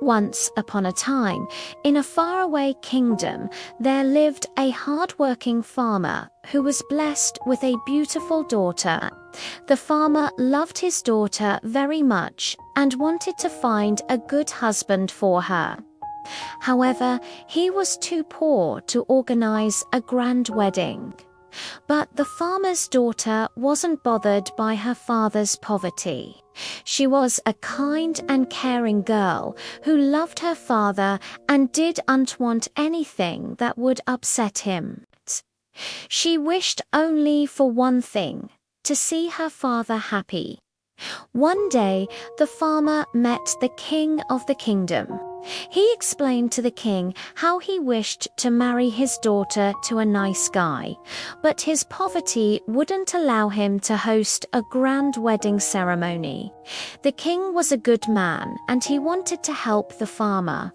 Once upon a time, in a faraway kingdom, there lived a hard-working farmer who was blessed with a beautiful daughter. The farmer loved his daughter very much and wanted to find a good husband for her. However, he was too poor to organize a grand wedding. But the farmer's daughter wasn't bothered by her father's poverty. She was a kind and caring girl who loved her father and didn't want anything that would upset him. She wished only for one thing: to see her father happy. One day, the farmer met the king of the kingdom. He explained to the king how he wished to marry his daughter to a nice guy, but his poverty wouldn't allow him to host a grand wedding ceremony. The king was a good man, and he wanted to help the farmer.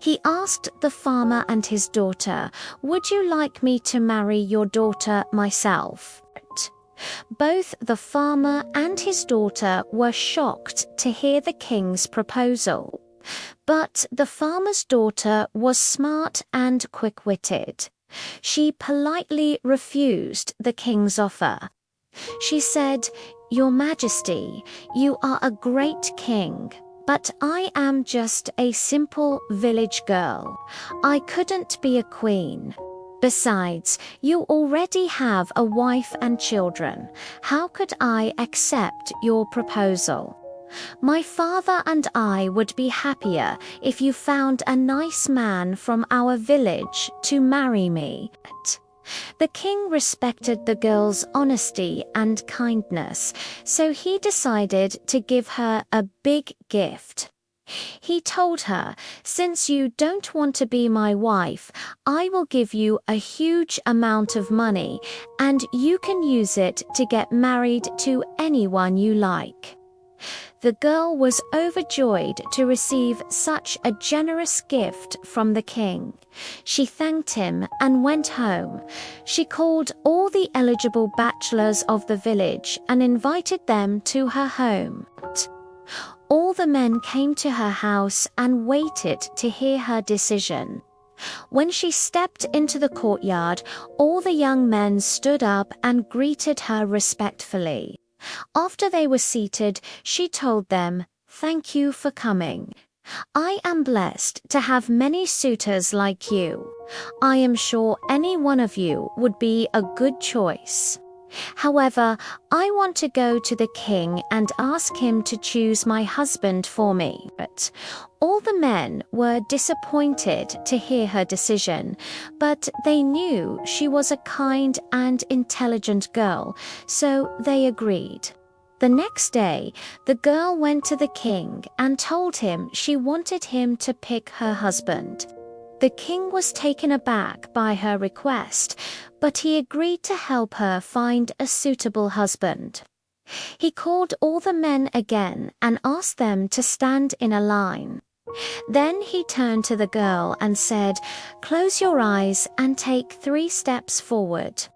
He asked the farmer and his daughter, "Would you like me to marry your daughter myself?" Both the farmer and his daughter were shocked to hear the king's proposal. But the farmer's daughter was smart and quick-witted. She politely refused the king's offer. She said, "Your Majesty, you are a great king, but I am just a simple village girl. I couldn't be a queen. Besides, you already have a wife and children. How could I accept your proposal? My father and I would be happier if you found a nice man from our village to marry me." The king respected the girl's honesty and kindness, so he decided to give her a big gift. He told her, "Since you don't want to be my wife, I will give you a huge amount of money, and you can use it to get married to anyone you like." The girl was overjoyed to receive such a generous gift from the king. She thanked him and went home. She called all the eligible bachelors of the village and invited them to her home. All the men came to her house and waited to hear her decision. When she stepped into the courtyard, all the young men stood up and greeted her respectfully. After they were seated, she told them, "Thank you for coming. I am blessed to have many suitors like you. I am sure any one of you would be a good choice. However, I want to go to the king and ask him to choose my husband for me." But all the men were disappointed to hear her decision, but they knew she was a kind and intelligent girl, so they agreed. The next day, the girl went to the king and told him she wanted him to pick her husband. The king was taken aback by her request, but he agreed to help her find a suitable husband. He called all the men again and asked them to stand in a line. Then he turned to the girl and said, "Close your eyes and take 3 steps forward."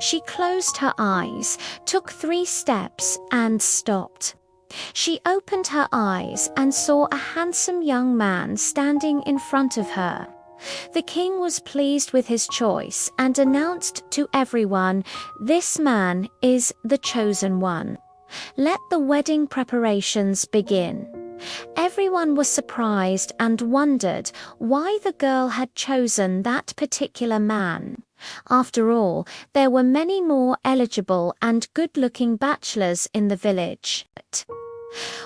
She closed her eyes, took 3 steps, and stopped. She opened her eyes and saw a handsome young man standing in front of her. The king was pleased with his choice and announced to everyone, "This man is the chosen one. Let the wedding preparations begin." Everyone was surprised and wondered why the girl had chosen that particular man. After all, there were many more eligible and good-looking bachelors in the village.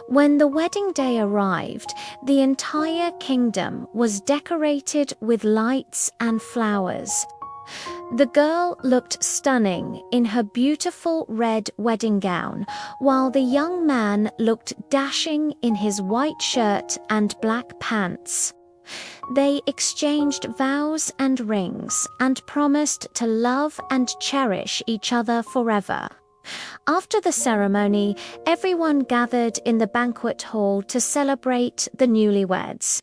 When the wedding day arrived, the entire kingdom was decorated with lights and flowers. The girl looked stunning in her beautiful red wedding gown, while the young man looked dashing in his white shirt and black pants. They exchanged vows and rings and promised to love and cherish each other forever. After the ceremony, everyone gathered in the banquet hall to celebrate the newlyweds.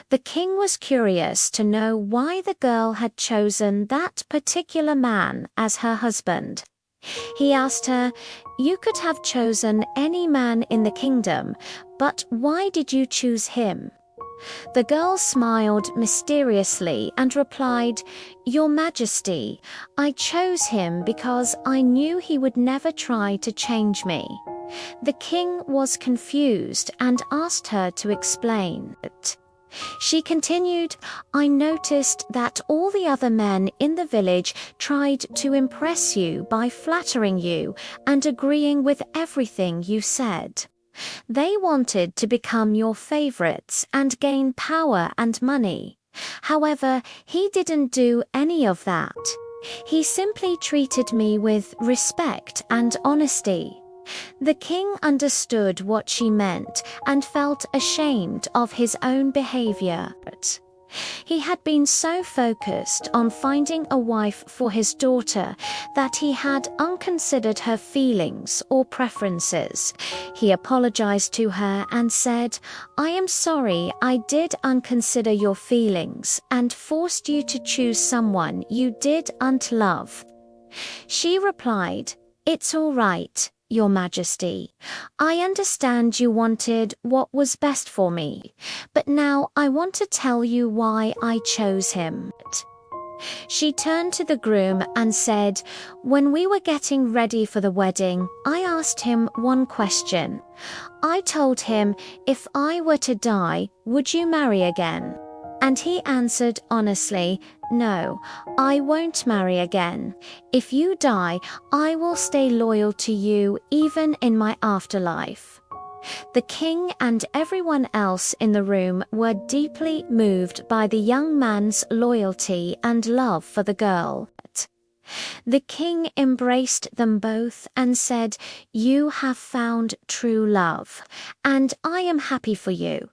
The king was curious to know why the girl had chosen that particular man as her husband. He asked her, "You could have chosen any man in the kingdom, but why did you choose him?" The girl smiled mysteriously and replied, "Your Majesty, I chose him because I knew he would never try to change me." The king was confused and asked her to explain it. She continued, "I noticed that all the other men in the village tried to impress you by flattering you and agreeing with everything you said. They wanted to become your favorites and gain power and money. However, he didn't do any of that. He simply treated me with respect and honesty." The king understood what she meant and felt ashamed of his own behavior. He had been so focused on finding a wife for his daughter that he had unconsidered her feelings or preferences. He apologized to her and said, "I am sorry I did unconsider your feelings and forced you to choose someone you didn't love." She replied, "It's all right, Your Majesty. I understand you wanted what was best for me, but now I want to tell you why I chose him." She turned to the groom and said, "When we were getting ready for the wedding, I asked him one question. I told him, 'If I were to die, would you marry again?' And he answered honestly, 'No, I won't marry again. If you die, I will stay loyal to you even in my afterlife.'" The king and everyone else in the room were deeply moved by the young man's loyalty and love for the girl. The king embraced them both and said, "You have found true love, and I am happy for you."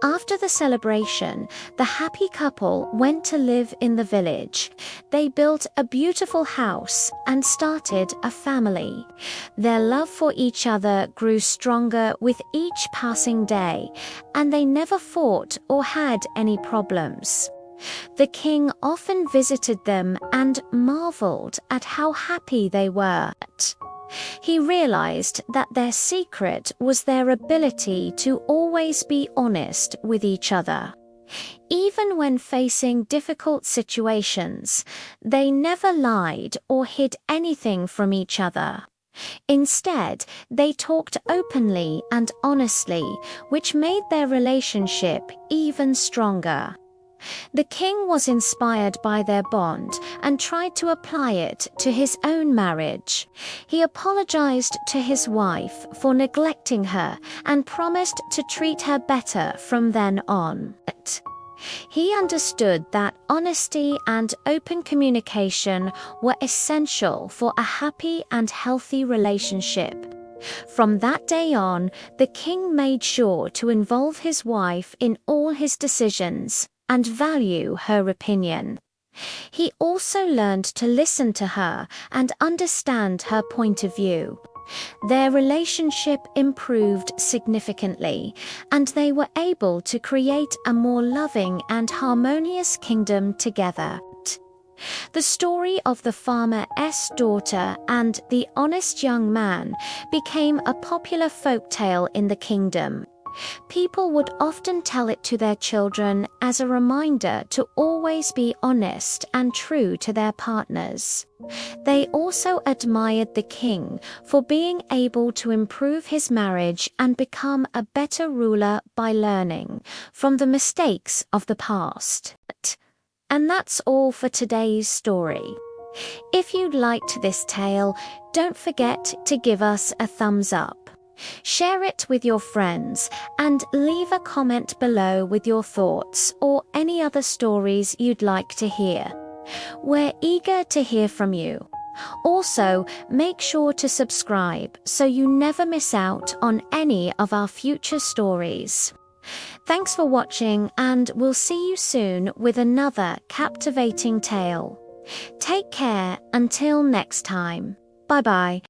After the celebration, the happy couple went to live in the village. They built a beautiful house and started a family. Their love for each other grew stronger with each passing day, and they never fought or had any problems. The king often visited them and marveled at how happy they were. He realized that their secret was their ability to always be honest with each other. Even when facing difficult situations, they never lied or hid anything from each other. Instead, they talked openly and honestly, which made their relationship even stronger. The king was inspired by their bond and tried to apply it to his own marriage. He apologized to his wife for neglecting her and promised to treat her better from then on. He understood that honesty and open communication were essential for a happy and healthy relationship. From that day on, the king made sure to involve his wife in all his decisions and value her opinion. He also learned to listen to her and understand her point of view. Their relationship improved significantly, and they were able to create a more loving and harmonious kingdom together. The story of the farmer's daughter and the honest young man became a popular folktale in the kingdom. People would often tell it to their children as a reminder to always be honest and true to their partners. They also admired the king for being able to improve his marriage and become a better ruler by learning from the mistakes of the past. And that's all for today's story. If you liked this tale, don't forget to give us a thumbs up. Share it with your friends and leave a comment below with your thoughts or any other stories you'd like to hear. We're eager to hear from you. Also, make sure to subscribe so you never miss out on any of our future stories. Thanks for watching, and we'll see you soon with another captivating tale. Take care until next time. Bye-bye.